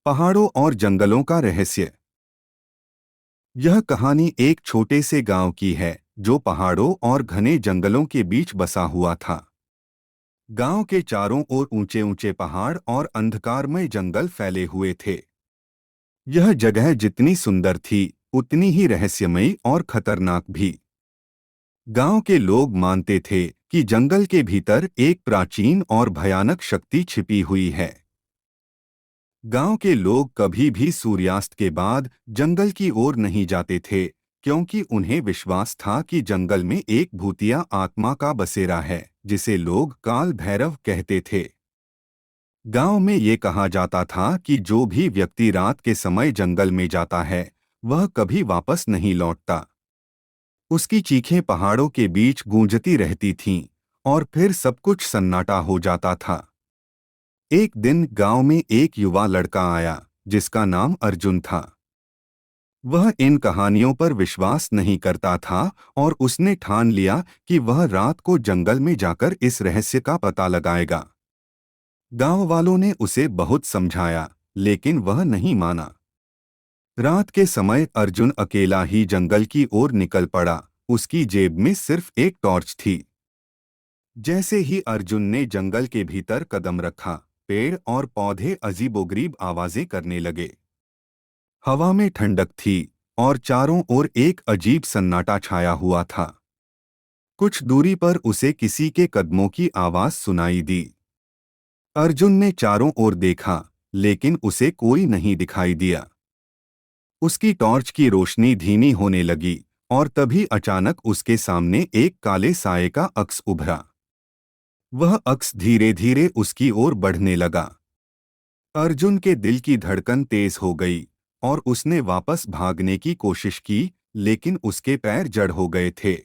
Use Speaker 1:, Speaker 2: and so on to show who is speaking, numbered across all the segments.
Speaker 1: पहाड़ों और जंगलों का रहस्य। यह कहानी एक छोटे से गांव की है जो पहाड़ों और घने जंगलों के बीच बसा हुआ था। गांव के चारों ओर ऊंचे ऊंचे पहाड़ और अंधकारमय जंगल फैले हुए थे। यह जगह जितनी सुंदर थी उतनी ही रहस्यमयी और खतरनाक भी। गांव के लोग मानते थे कि जंगल के भीतर एक प्राचीन और भयानक शक्ति छिपी हुई है। गांव के लोग कभी भी सूर्यास्त के बाद जंगल की ओर नहीं जाते थे, क्योंकि उन्हें विश्वास था कि जंगल में एक भूतिया आत्मा का बसेरा है जिसे लोग काल भैरव कहते थे। गांव में ये कहा जाता था कि जो भी व्यक्ति रात के समय जंगल में जाता है वह कभी वापस नहीं लौटता। उसकी चीखें पहाड़ों के बीच गूंजती रहती थीं और फिर सब कुछ सन्नाटा हो जाता था। एक दिन गांव में एक युवा लड़का आया जिसका नाम अर्जुन था। वह इन कहानियों पर विश्वास नहीं करता था और उसने ठान लिया कि वह रात को जंगल में जाकर इस रहस्य का पता लगाएगा। गांव वालों ने उसे बहुत समझाया, लेकिन वह नहीं माना। रात के समय अर्जुन अकेला ही जंगल की ओर निकल पड़ा। उसकी जेब में सिर्फ एक टॉर्च थी। जैसे ही अर्जुन ने जंगल के भीतर कदम रखा, पेड़ और पौधे अजीबोगरीब आवाजें करने लगे। हवा में ठंडक थी और चारों ओर एक अजीब सन्नाटा छाया हुआ था। कुछ दूरी पर उसे किसी के कदमों की आवाज सुनाई दी। अर्जुन ने चारों ओर देखा, लेकिन उसे कोई नहीं दिखाई दिया। उसकी टॉर्च की रोशनी धीमी होने लगी और तभी अचानक उसके सामने एक काले साये का अक्स उभरा। वह अक्स धीरे धीरे उसकी ओर बढ़ने लगा। अर्जुन के दिल की धड़कन तेज हो गई और उसने वापस भागने की कोशिश की, लेकिन उसके पैर जड़ हो गए थे,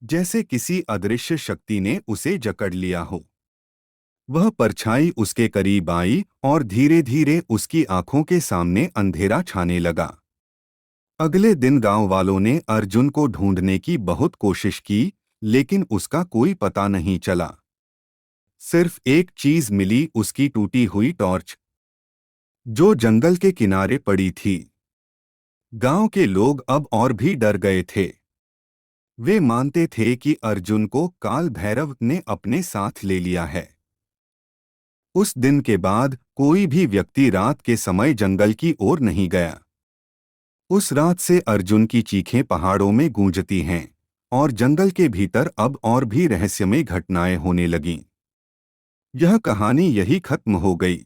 Speaker 1: जैसे किसी अदृश्य शक्ति ने उसे जकड़ लिया हो। वह परछाई उसके करीब आई और धीरे धीरे उसकी आंखों के सामने अंधेरा छाने लगा। अगले दिन गांव वालों ने अर्जुन को ढूंढने की बहुत कोशिश की, लेकिन उसका कोई पता नहीं चला। सिर्फ एक चीज मिली, उसकी टूटी हुई टॉर्च जो जंगल के किनारे पड़ी थी। गांव के लोग अब और भी डर गए थे। वे मानते थे कि अर्जुन को काल भैरव ने अपने साथ ले लिया है। उस दिन के बाद कोई भी व्यक्ति रात के समय जंगल की ओर नहीं गया। उस रात से अर्जुन की चीखें पहाड़ों में गूंजती हैं और जंगल के भीतर अब और भी रहस्यमय घटनाएं होने लगीं। यह कहानी यही खत्म हो गई।